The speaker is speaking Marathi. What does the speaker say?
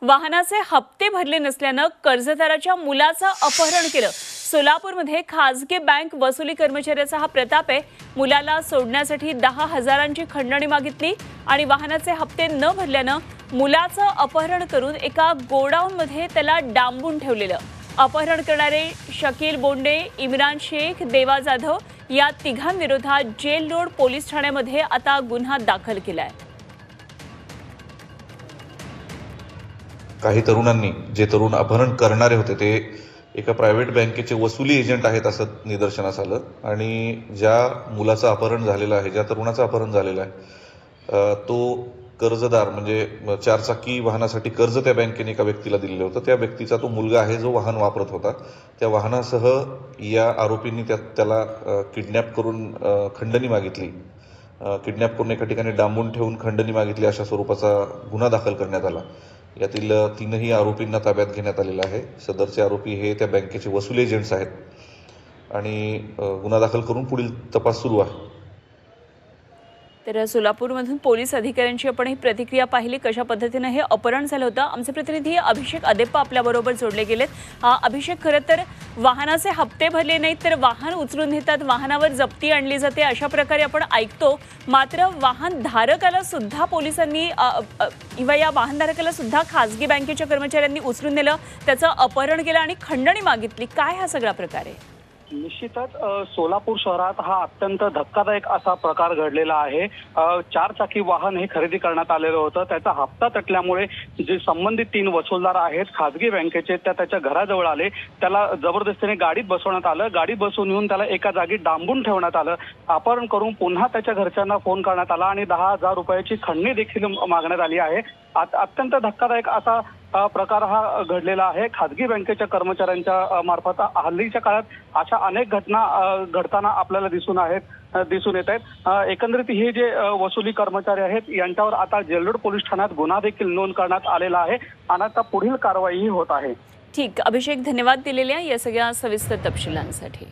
वाहनाचे हप्ते भरले नसल्यानं कर्जदाराच्या मुलाचं अपहरण केलं। सोलापूरमध्ये खासगी बँक वसुली कर्मचाऱ्याचा हा प्रताप आहे। मुलाला सोडण्यासाठी 10,000ची खंडणी मागितली आणि वाहनाचे हप्ते न भरल्यानं मुलाचं अपहरण करून एका गोडाऊनमध्ये त्याला डांबून ठेवलेलं। अपहरण करणारे शकील बोंडे, इम्रान शेख, देवा जाधव या तिघांविरोधात जेल रोड पोलीस ठाण्यामध्ये आता गुन्हा दाखल केलाय। काही तरुणांनी, जे तरुण अपहरण करणारे होते, ते एका प्रायव्हेट बँकेचे वसुली एजंट आहेत असं निदर्शनास आलं आणि ज्या मुलाचं अपहरण झालेलं आहे, ज्या तरुणाचं अपहरण झालेलं आहे, तो कर्जदार म्हणजे चारचाकी वाहनासाठी कर्ज त्या बँकेने एका व्यक्तीला दिलेलं होतं। त्या व्यक्तीचा तो मुलगा आहे जो वाहन वापरत होता। त्या वाहनासह या आरोपींनी त्याला किडनॅप करून खंडणी मागितली। किडनॅप करून एका ठिकाणी डांबून ठेवून खंडणी मागितली अशा स्वरूपाचा गुन्हा दाखल करण्यात आला। यातील तीनही आरोपींना ताब्यात घेण्यात आलेला आहे। सदरचे आरोपी हे त्या बँकेचे वसुली एजंट्स आहेत आणि गुन्हा दाखल करून पुढील तपास सुरू आहे। तर सोलापूरमधून पोलीस अधिकाऱ्यांची आपण ही प्रतिक्रिया पाहिली, कशा पद्धतीने हे अपहरण झालं होतं। आमचे प्रतिनिधी अभिषेक अदेप्पा आपल्याबरोबर जोडले गेलेत। अभिषेक, खरं तर वाहनाचे हप्ते भरले नाहीत तर वाहन उचलून नेतात, वाहनावर जप्ती आणली जाते अशा प्रकारे आपण ऐकतो। मात्र वाहन धारकाला सुद्धा पोलिसांनी किंवा या वाहनधारकाला सुद्धा खासगी बँकेच्या कर्मचाऱ्यांनी उचलून नेलं, त्याचं अपहरण केलं आणि खंडणी मागितली। काय हा सगळा प्रकार आहे? निश्चितच सोलापूर शहरात हा अत्यंत धक्कादायक असा प्रकार घडलेला आहे। चारचाकी वाहन हे खरेदी करण्यात आलेलं होतं। त्याचा हप्ता तटल्यामुळे जे संबंधित 3 वसूलदार आहेत खासगी बँकेचे, त्याच्या घराजवळ आले। त्याला जबरदस्तीने गाडीत बसवण्यात आलं। गाडीत बसवून येऊन त्याला एका जागी डांबून ठेवण्यात आलं। अपहरण करून पुन्हा त्याच्या घरच्यांना फोन करण्यात आला आणि 10,000 रुपयाची खंडणी देखील मागण्यात आली आहे। अत्यंत धक्कादायक असा प्रकार हा घडलेला आहे खासगी बँकेच्या कर्मचाऱ्यांच्या मार्फत। हल्लीच्या काळात अशा अनेक घटना घडताना आपल्याला दिसून येत आहेत। एकंदरीत हे जे वसुली कर्मचारी आहेत यांच्यावर आता जेलरोड पोलीस ठाण्यात गुन्हा देखील नोंद करण्यात आलेला आहे आणि आता पुढील कारवाईही होत आहे। ठीक, अभिषेक, धन्यवाद दिलेल्या या सगळ्या सविस्तर तपशिलांसाठी।